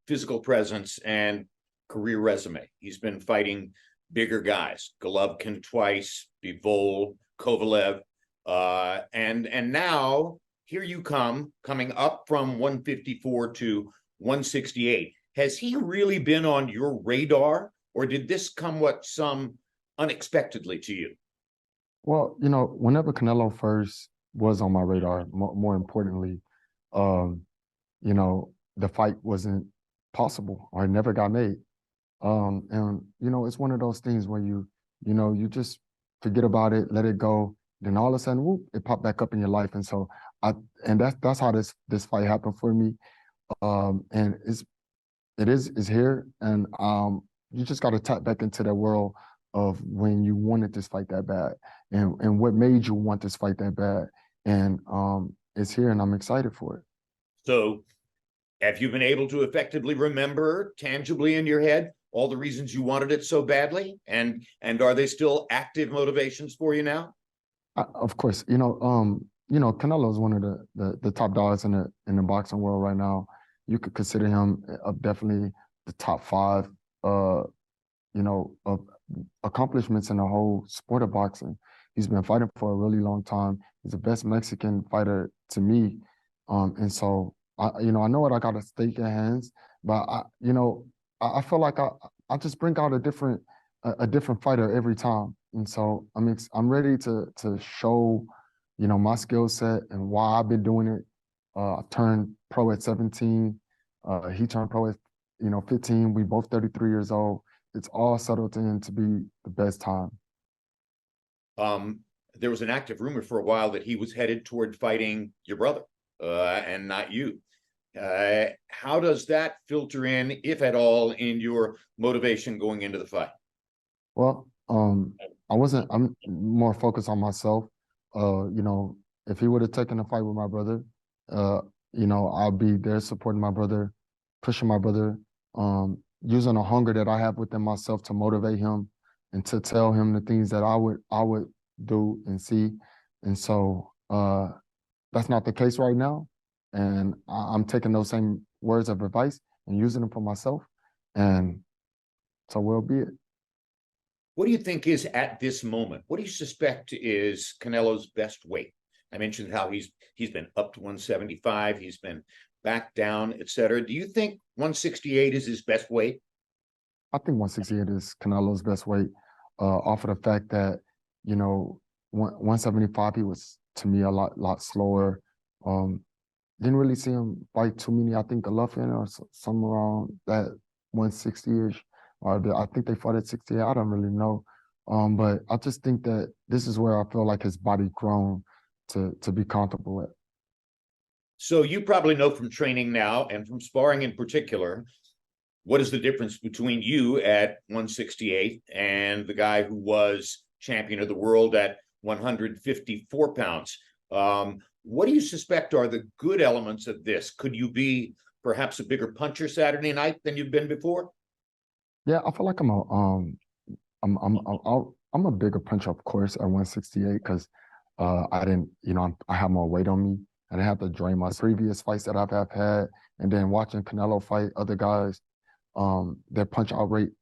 physical presence and career resume. He's been fighting bigger guys, Golovkin twice, Bivol, Kovalev, and now here you coming up from 154 to 168. Has he really been on your radar, or did this come some unexpectedly to you? Well, whenever Canelo first was on my radar, more importantly, the fight wasn't possible or it never got made. And it's one of those things where you just forget about it, let it go. Then all of a sudden, whoop, it popped back up in your life. And so that's how this fight happened for me. And it's here. And you just got to tap back into that world of when you wanted this fight that bad and what made you want this fight that bad. And it's here and I'm excited for it. So have you been able to effectively remember tangibly in your head all the reasons you wanted it so badly? And are they still active motivations for you now? Of course, Canelo is one of the top dogs in the boxing world right now. You could consider him definitely the top 5, of accomplishments in the whole sport of boxing. He's been fighting for a really long time. He's the best Mexican fighter to me, and so I know what I got at stake in hands, but I feel like I just bring out a different fighter every time. And so I'm ready to show, my skill set and why I've been doing it. I turned pro at 17. He turned pro at 15. We both 33 years old. It's all settled in to be the best time. There was an active rumor for a while that he was headed toward fighting your brother, and not you. How does that filter in, if at all, in your motivation going into the fight? Well, I'm more focused on myself. If he would have taken a fight with my brother, I'll be there supporting my brother, pushing my brother, using a hunger that I have within myself to motivate him and to tell him the things that I would do and see. And so that's not the case right now. And I'm taking those same words of advice and using them for myself. And so will be it. What do you think is at this moment? What do you suspect is Canelo's best weight? I mentioned how he's been up to 175, he's been back down, etc. Do you think 168 is his best weight? I think 168 is Canelo's best weight, off of the fact that 175 he was, to me, a lot slower. Didn't really see him fight too many. I think Golovkin or some around that 160-ish. Or I think they fought at 68. I don't really know. But I just think that this is where I feel like his body grown to be comfortable at. So you probably know from training now and from sparring in particular, what is the difference between you at 168 and the guy who was champion of the world at 154 pounds? What do you suspect are the good elements of this? Could you be perhaps a bigger puncher Saturday night than you've been before? Yeah, I feel like I'm a bigger puncher, of course, at 168 because I didn't, I have more weight on me. I didn't have to drain my previous fights that I've had, and then watching Canelo fight other guys, their punch rate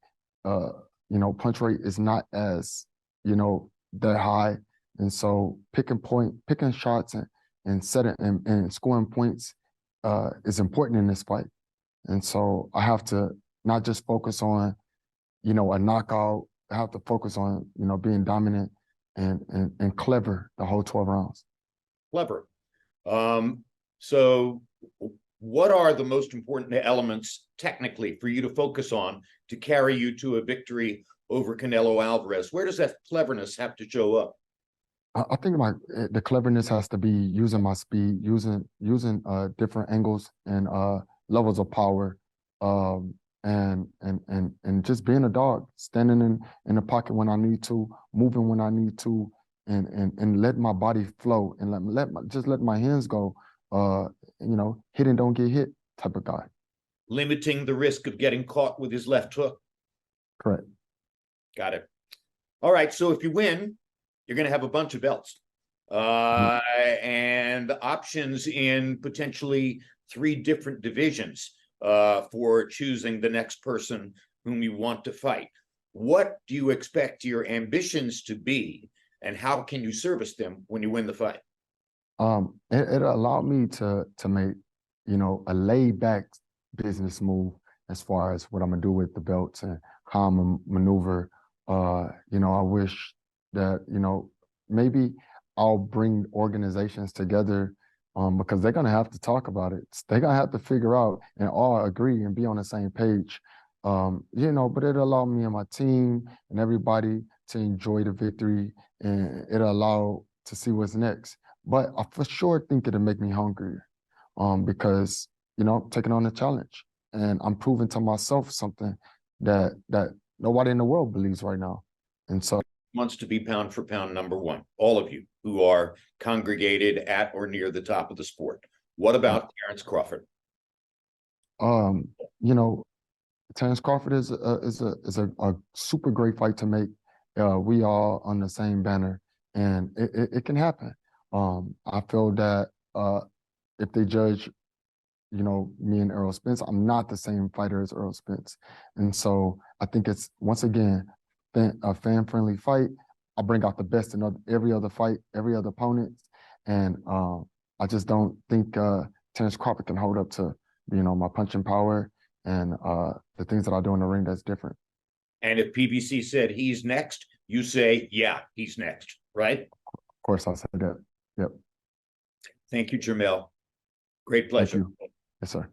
is not as that high, and so picking shots and setting and scoring points is important in this fight, and so I have to not just focus on, a knockout. I have to focus on, being dominant and clever the whole 12 rounds. Clever. So what are the most important elements technically for you to focus on to carry you to a victory over Canelo Álvarez? Where does that cleverness have to show up? I think the cleverness has to be using my speed, using different angles and levels of power, and just being a dog, standing in the pocket when I need to, moving when I need to, and let my body flow and let my hands go. Hit and don't get hit type of guy. Limiting the risk of getting caught with his left hook. Correct. Got it. All right. So if you win, you're going to have a bunch of belts and options in potentially 3 different divisions. for choosing the next person whom you want to fight. What do you expect your ambitions to be, and how can you service them when you win the fight? It allowed me to make, a laid back business move as far as what I'm gonna do with the belts and how I'm gonna maneuver. I wish that, maybe I'll bring organizations together, because they're gonna have to talk about it. They're gonna have to figure out and all agree and be on the same page. But it allowed me and my team and everybody to enjoy the victory, and it allowed to see what's next. But I for sure think it'll make me hungrier, because taking on a challenge, and I'm proving to myself something that nobody in the world believes right now. And so, Wants to be pound for pound number one, all of you who are congregated at or near the top of the sport. What about Terrence Crawford? you know, Terrence Crawford is a super great fight to make. We all on the same banner, and it can happen. I feel that if they judge, me and Errol Spence, I'm not the same fighter as Errol Spence, and so I think it's once again a fan-friendly fight. I bring out the best in every other fight, every other opponent, and I just don't think Terrence Crawford can hold up to my punching power and the things that I do in the ring that's different. And if PBC said he's next, you say, yeah, he's next, right? Of course, I said that. Yep. Thank you, Jermell. Great pleasure. Thank you. Yes, sir.